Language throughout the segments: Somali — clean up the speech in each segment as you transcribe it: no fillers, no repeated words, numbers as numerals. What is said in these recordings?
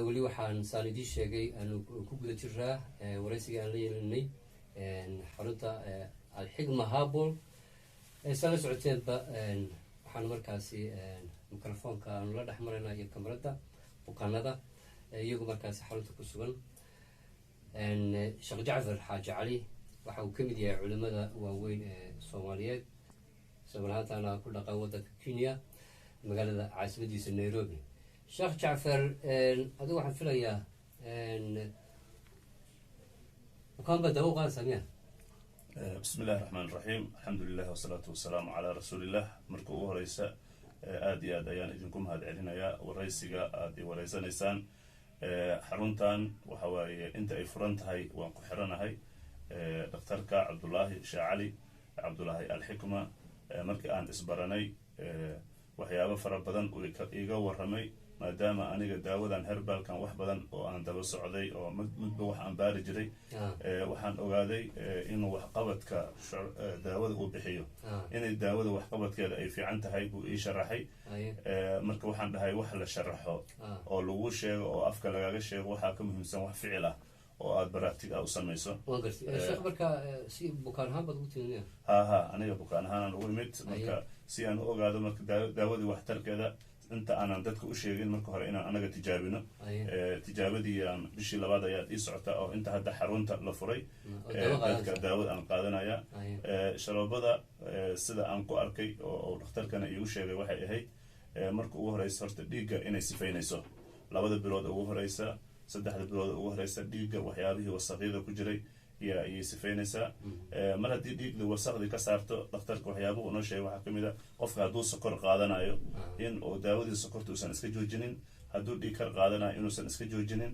weli waxaan saalidii sheegay aanu ku guda jiraa waraysiga aan la yeelanay xarunta alxigma habol saa la socoteenba waxaan markaasi mikrofoonka aanu la dhex marayna iyo kamarada bukaanada iyagu markaasi xarunta ku sugan. sheekh jacfar xaaji cali waxa uu ka mid yahay culimada waaweyn ee soomaaliyeed, isagoo haataana ku dhaqan waddanka Kenya magaalada caasimadiisa Nairobi. sheekh jacfar adigu waxaan filayaa bukaan baa dawo qaadaysaa miya? بسم الله الرحمن الرحيم الحمد لله والصلاة والسلام على رسول الله. marka ugu horeysa aad iyo aad ayaan idinku mahadcelinayaa waraysiga aad i wareysanaysaan. xaruntan waxa waaye inta ay furan tahay waan ku xiranahay dhakhtarka cabdullaahi shaacali cabdullaahi alxikma. markii aan isbaranay waxyaabo fara badan uu iga warramay, maadaama aniga daawadan herbalkan wax badan oo aan daba socday oo midba wax aan baari jiray. waxaan ogaaday inuu waxqabadka daawada uu bixiyo, inay daawada waxqabadkeeda ay fiican tahay buu ii sharaxay. marka waxaan dhahay wax la sharaxo oo lagu sheego oo afka lagaga sheego waxaa ka muhiimsan wax ficil ah oo aad baraatig ah u samayso. marka si bukaan ahaan baad ugu timid? ha aniga bukaan ahaan ugu imid marka si aan u ogaado marka daawadii waxtarkeeda inta aanan dadka u sheegin marka hore inaan anaga tijaabino. tijaabadii aan bishii labaad ayaad ii socotaa oo inta hadda xarunta la furay dadka daawada aan qaadanaya. sharoobada sida aan ku arkay oo dhakhtarkana iigu sheegay waxay ahayd marka ugu horeysa horta dhiigga inay sifaynayso 2 bilood ugu horeysa 3 bilood ugu horeysa dhiigga waxyaabihii wasaqyada ku jiray ayay sifaynaysaa. mar haddii dhiigda wasaqdii ka saarto dhakhtarka waxyaabuhu noo sheegay waxaa ka mid a qofka hadduu sokor qaadanayo in oo daawadii sokorta uusan iska joojinin, hadduu dhiig kar qaadanayo inuusan iska joojinin.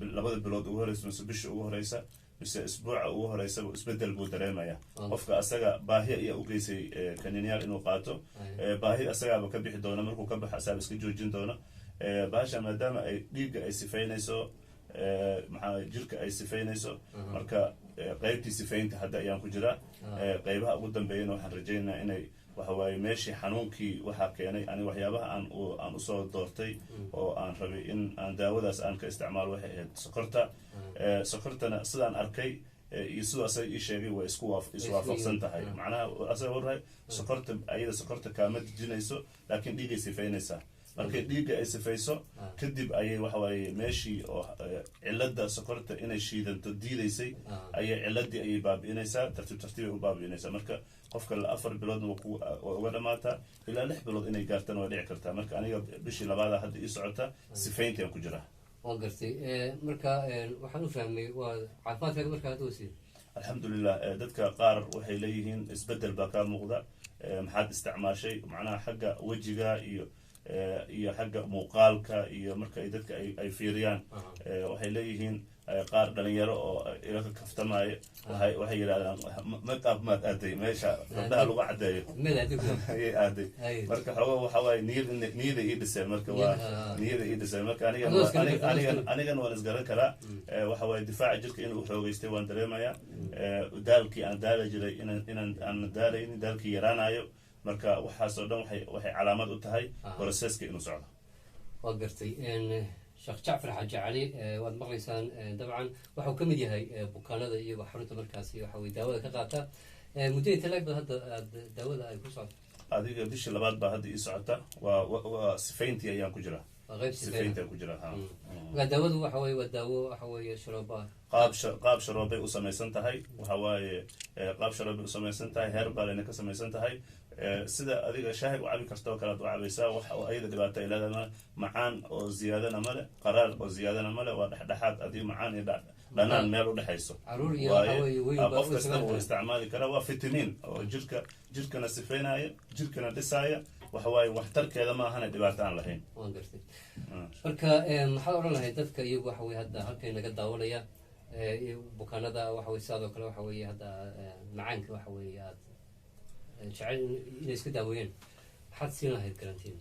2 bilood ugu horeysa mise bisha ugu horeysa mise isbuuca ugu horeysaba isbedel buu dareemaya. qofka asaga baahi ayaa u geysay kaniinyaal inuu qaato, baahi asagaaba ka bixi doona, markuu ka baxo asaaba iska joojin doona. bahasha maadaama ay dhiigga ay sifaynayso maxaa jirka ay sifaynayso, marka qaybtii sifaynta hadda ayaan ku jiraa. qaybaha ugu dambeeyana waxaan rajaynayaa inay waxawaaye meeshii xanuunkii waxaa keenay ani waxyaabaha aan usoo doortay oo aan rabay in aan daawadaas aan ka isticmaalo waxay ahayd sokorta. sokortana sidaan arkay iyo sidoo asaga ii sheegay way iswaafaqsan tahay. macnaha asaga warhay sokorta ayada sokorta kaama dejinayso laakiin dhiigay sifaynaysaa. markay dhiigga ay sifayso kadib ayay waxawaaye meeshii oo cilada sokorta inay shiidanto diidaysay ayay ciladii ayay baabi'inaysaa, tartiib tartiib ay u baabi'inaysaa. marka qofka 4 biloodna waa uga dhamaataa ilaa 6 bilood inay gaartana waa dhici kartaa. marka aniga bishii labaada hadda ii socota sifayntiaan ku jiraa. waan gartay. marka waxaan u fahmay waa caafimaadkaaga marka hadda wasiir? alxamdulilah. dadka qaar waxay leeyihiin isbedel baa kaa muuqda, maxaad isticmaashay macnaha xagga wejiga iyo xagga muuqaalka iyo marka ay dadka ay fiiriyaan waxay leeyihiin qaar dhalinyaro oo ilaga kaftamaayo waxay yidhahdaan makeup maad aaday meesha gabdhaha lagu cadeeyo ayay aaday. marka xooga waxa waaye niyada ii dhiseen, marka waa niyada ii dhiseen. marka anigan waan isgaran karaa waxa waaye difaaca jirka inuu xoogeystay waan dareemayaa. daalkii aan daala jiray aan daalaynin, daalkii yaraanayo. marka waxaasoo dhan waxay calaamad u tahay boroseska inuu socdo. waa gartay. sheekh jacfar xaaji cali waad maqlaysaan dabcan waxau ka mid yahay bukaanada iyagoo xarunta markaasi waxa weye daawada ka qaata. muddo inta laag bad hadda daawada ay ku socoto? adiga bishii labaad baa hadda ii socota. waa sifayntii ayaan ku jiraa. sifayntii ku jiraa. daawadu waxa weye waa daawo waxa weeye sharooba qaab sharoobay u samaysan tahay. waxa waaye qaab sharoobay u samaysan tahay, herbalina ka samaysan tahay. sida adiga shaahi u cabi karta oo kale ad u cabaysaa. wax oo ayada dhibaato ay leedahay macaan oo ziyaadana male, qaraar oo ziyaadana male, waa dhexdhexaad adii macaan iyo dhanaan meel u dhexayso. qof kasta uu isticmaali karaa. waa fitamiin oo jirkana sifaynaya, jirkana dhisaaya. waxa waaye waxtarkeeda ma ahana dhibaato aan lahayn. waan gartay. marka maxaad odhan lahayd dadka iyagu waxa weye hadda halkay naga daawanaya bukaanada waxa weye sidoo kale waxa weye hadda macaanka waxa weye aad jecel inay iska daaweeyeen, maxaad siin lahayd garantiin?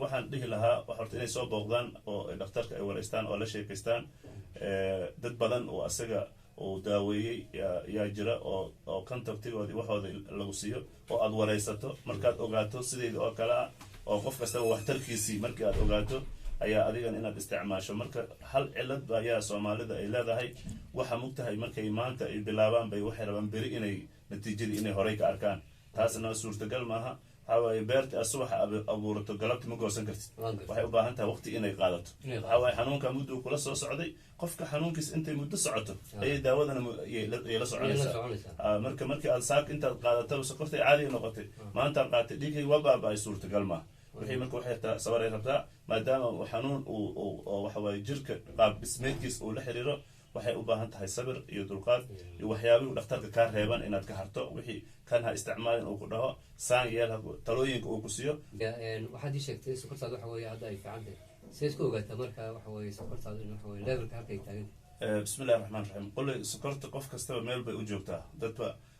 waxaan dhihi lahaa horta inay soo booqdaan oo dhakhtarka ay wareystaan oo la sheekaystaan. dad badan oo asaga uu daaweeyey yaa jira oo contactigoodii waxooda lagu siiyo oo aad wareysato markaad ogaato sidayda oo kale ah oo qof kastaba waxtarkiisii markii aad ogaato ayaa adigan inaad isticmaasho marka hal cilad ayaa soomaalida ay leedahay waxa mugtahay markay maanta ay bilaabaan bay waxay rabaan beri inay natiijadii inay horey ka arkaan taasna suurtagal maaha waxawaaye beerta aad subaxa abuurato galabti ma goosan kartid waxay u baahan tahay waqti inay qaadato waxawaaye xanuunka muddo kula soo socday qofka xanuunkiis intay muddo socoto ayay daawadana la soconaysaa markii aad saak intaad qaadato sokortay caadi noqotay maantaad qaatay dhiigay waa baaba-ay suurtagal maaha wixii marka waxay taa sabar ay rabtaa maadaama xanuun uu waxawaaye jirka qaab dhismeedkiis uu la xiriiro waxay u baahan tahay sabir iyo dulqaad iyo waxyaabihii dhakhtarka kaa reeban inaad ka harto wixii kan ha isticmaalin uu ku dhaho saan yeel talooyinka uu ku siiyo waxaad ii sheegtay sokortaad waxa weeye hadda ay fiican tahay see isku ogaataa marka waxa weeye sokortaad in waxa weye levelka halkay taagan bismillahi raxmaan raxiim qoley sokorta qof kastaba meel bay u joogtaa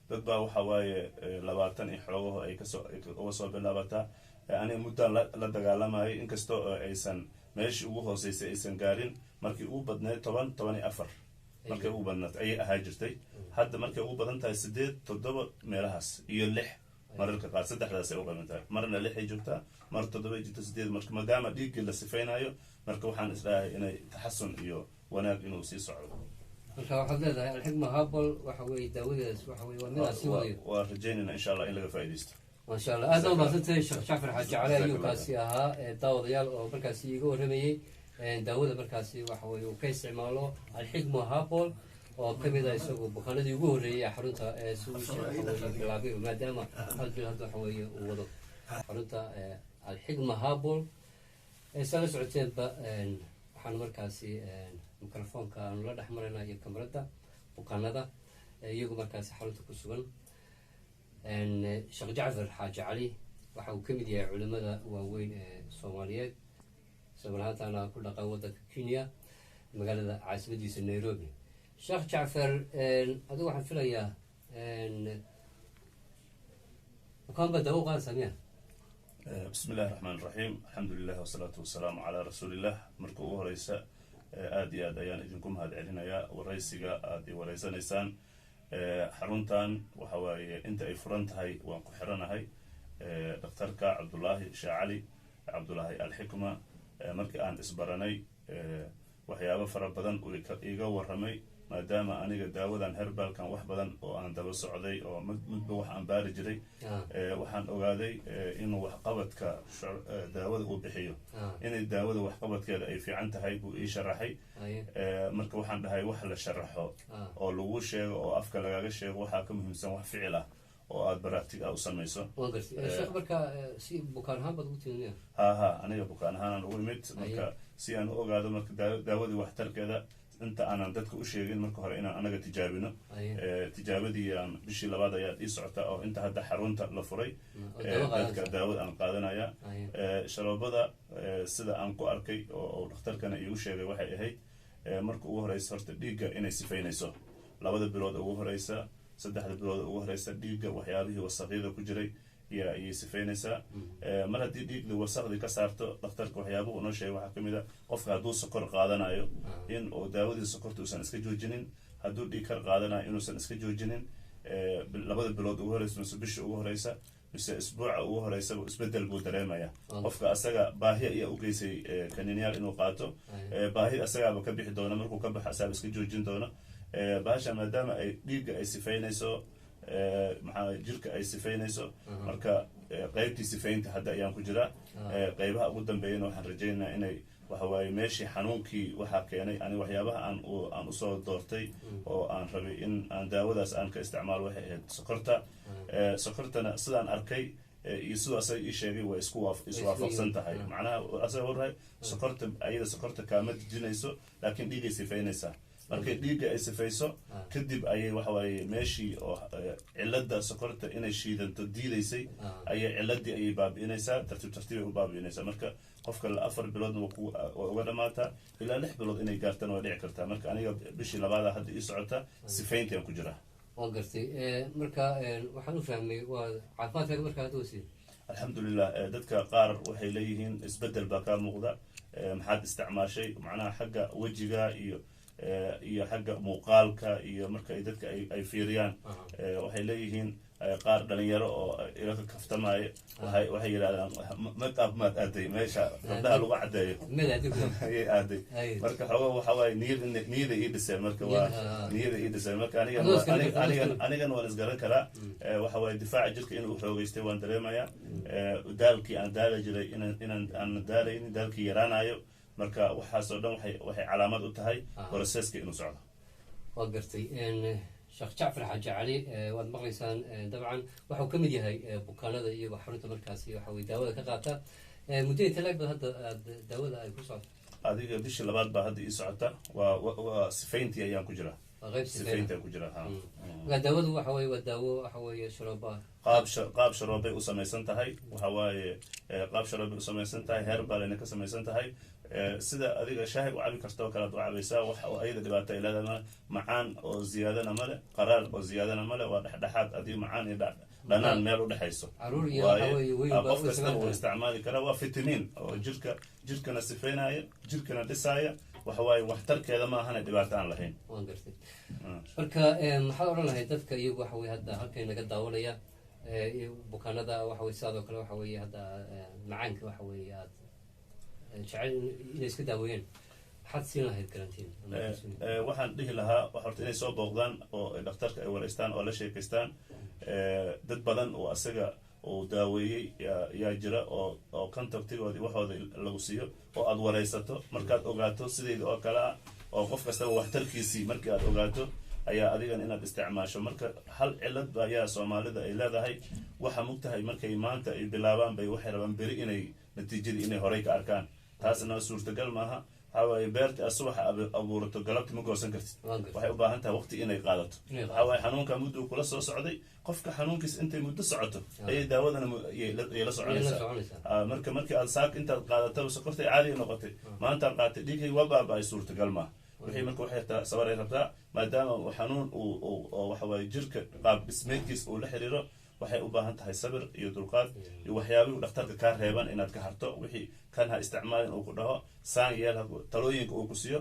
dad baa waxa waaye 20 iyo xoogaho ay uga soo bilaabataa aniga muddaan la dagaalamayay inkastoo aysan meeshii ugu hooseysay aysan gaarin markii ugu badneed 14 markay ugu badnaad ayay ahaa jirtay hadda markay ugu badan tahay 8 7 meelahaas iyo 6 mararka qaar saddexdaas ay u qaban tahay marna 6 ay joogtaa mar 7 ay jirto 8 marka maadaama dhiiggii la sifaynayo marka waxaan isleeyahay inay taxasun iyo wanaag inuu sii socdo marka waxaad leedahay alxigma habal waxa weeye daawadeedas waxa weeye waa midaas sii wadayo waa rajaynayna insha allah in laga faa'iidaysto ما شاء الله هذا ما صرت شيخ جعفر حاج علي أيوب كاسيها داود يال أو بركاسي يجوا رمي داود بركاسي وحوي وكيس عمله الحكمة هابول وكم إذا يسوق بخلد يجوا ري حرنتا سويش حوي ما دام هذا حوي ووضع حرنتا الحكمة هابول سنة سعودين حن مركاسي ميكروفون كان لا دحمرنا يكمرتا وكندا يجوا مركاسي حرنتا كسبان sheekh jacfar xaaji cali waxa uu ka mid yahay culimada waaweyn ee soomaaliyeed isagoo haataana ku dhaqan waddanka kenya magaalada caasimadiisa nairobi sheekh jacfar adigu waxaan filayaa makaan baa dawo qaadaysaa miya bismi illahi raxmaan raxiim alxamdu lilah wasalaatu wasalaamu calaa rasuulillah marka ugu horeysa aada iyo aad ayaan idinku mahad celinayaa waraysiga aada i wareysanaysaan xaruntan waxa waaye inta ay furan tahay waan ku xiranahay dhakhtarka cabdullaahi shaacali cabdullaahi alxikma markii aan isbaranay waxyaabo fara badan uu iga warramay maadaama aniga daawadan herbalkan wax badan oo aan daba socday oo midba wax aan baari jiray waxaan ogaaday inuu waxqabadka daawada uu bixiyo inay daawada waxqabadkeeda ay fiican tahay buu ii sharaxay marka waxaan dhahay wax la sharaxo oo lagu sheego oo afka lagaga sheego waxaa ka muhiimsan wax ficil ah oo aad baraatig ah u samayso ha aniga bukaan ahaanaan ugu imid marka si aan u ogaado marka daawadii waxtarkeeda inta aanan dadka u sheegin marka hore inaan anaga tijaabino tijaabadii aan bishii 2 ayaad ii socotaa oo inta hadda xarunta la furay dadka daawad aan qaadanaya sharoobada sida aan ku arkay oo dhakhtarkana iigu sheegay waxay ahayd marka ugu horeysa horta dhiigga inay sifaynayso 2 bilood ugu horeysa 3 bilood ugu horeysa dhiigga waxyaabihii wasaqyada ku jiray ayay sifaynaysaa mar haddii dhiigda wasaqdii ka saarto dhakhtarka waxyaabuhu noo sheegay waxaa kamid a qofka hadduu sokor qaadanayo in uu daawadii sokorta uusan iska joojinin hadduu dhiig kar qaadanayo inuusan iska joojinin 2 bilood ugu horeysa mise bisha ugu horeysa mise isbuuca ugu horeysaba isbedel buu dareemaya qofka asaga baahi ayaa u geysay kaniinyaal inuu qaato baahi asagaaba ka bixi doona markuu ka baxo asaaba iska joojin doono bahasha maadaama ay dhiigga ay sifaynayso maxaa jirka ay sifaynayso marka qaybtii sifaynta hadda ayaan ku jiraa qaybaha ugu dambeeyana waxaan rajaynayaa inay waxa waaye meeshii xanuunkii waxaa keenay ani waxyaabaha aan usoo doortay oo aan rabay in aan daawadaas aan ka isticmaalo waxay ahayd sokortana sidaan arkay iyo sidoo asaga ii sheegay way iswaafaqsan tahay macnaha asaga warhay sokorta ayada sokorta kaama dejinayso laakiin dhiigay sifaynaysaa markay dhiigga ay sifayso kadib ayay waxa waaye meeshii oo cilada sokorta inay shiidanto diidaysay ayay ciladii ayay baabi'inaysaa tartiibay u baabi'inaysaa marka qofka 4 biloodna waa uga dhamaataa ilaa 6 bilood inay gaartana waa dhici kartaa marka aniga bishii 2 hadda ii socota sifayntii aan ku jiraa waan gartay marka waxaan u fahmay waa caafimaadkaaga marka hadda wasiir alxamdulilah dadka qaar waxay leeyihiin isbedel baa kaa muuqda maxaad isticmaashay macnaha xagga wejiga iyo xagga muuqaalka iyo marka ay dadka ay fiiriyaan waxay leeyihiin qaar dhalinyaro oo ilaka kaftamaayo waxay yidhahdaan make-up maad aaday meesha gabdhaha lagu caddeeyo ayay aaday marka xooga waxa waaye niyada ii dhiseen marka waa niyada ii dhiseen marka anigan waan isgaran karaa waxa waaye difaaca jirka inuu xoogeystay waan dareemayaa daalkii aan daala jiray inaan aan daalaynin daalkii yaraanayo marka waxaasoo dhan waxay calaamad u tahay processka inuu socdo waa gartay sheekh jacfar xaaji cali waad maqlaysaan dabcan waxuu ka mid yahay bukaanada iyagoo xarunta markaasi waxa weye daawada ka qaata muddada talaag bad hadda daawada ay ku socoto adiga bishii labaad baa hadda ii socota waa sifayntii ayaan ku jiraa sifayntii aan ku jiraa daawadu waxa weye waa daawo waxa weeye sharooba qaab sharoobay u samaysan tahay waxa waaye qaab sharoobay u samaysan tahay heerbalena ka samaysan tahay sida adiga shaahi u cabi karta oo kale ad u cabaysaa wax ayada dhibaato ay leedahay macaan oo ziyaadana male qaraar oo ziyaadana male waa dhexdhexaad adii macaan iyo dhanaan meel u dhexayso qof kastaba uu isticmaali karaa waa fitamiin oo jirkana sifeynaya jirkana dhisaaya waxa waaye waxtarkeeda ma ahana dhibaato aan lahayn waan gartay marka maxaad odhan lahayd dadka iyagu waxa weye hadda halkay naga daawanaya bukaanada waxa weye sidaadoo kale waxa weeye hadda macaanka waxa weeye aad jecel inay iska daaweeyeen maxaad siin lahayd garantiin waxaan dhihi lahaa horta inay soo booqdaan oo dhakhtarka ay wareystaan oo la sheekaystaan dad badan oo asaga uu daaweeyey yaa jira oo contactigoodii waxooda lagu siiyo oo aad wareysato markaad ogaato sidayda oo kale ah oo qof kastaba waxtarkiisii markii aad ogaato ayaa adigan inaad isticmaasho marka hal cilad ayaa soomaalida ay leedahay waxa mugtahay markay maanta ay bilaabaan bay waxay rabaan beri inay natiijadii inay horey ka arkaan taasna suurtagal maaha waxa waaye beerta aad subaxa abuurato galabti ma goosan kartid waxay u baahan tahay waqti inay qaadato waxa waaye xanuunka mudduu kula soo socday qofka xanuunkiis intay muddo socoto ayay daawadana ay la soconaysaa marka markii aad saak intaad qaadataba sokortay caadiga noqotay maantaad qaatay dhiigay waa baaba-ay suurtagal maaha wixii marka waxay sabaray rabtaa maadaama xanuun uu waxa waaye jirka qaab dhismeedkiis uu la xiriiro waxay u baahan tahay sabir iyo dulqaad iyo waxyaabihii dhakhtarka kaa reeban inaad ka harto wixii kan ha isticmaalin uu ku dhaho saan yeel talooyinka uu ku siiyo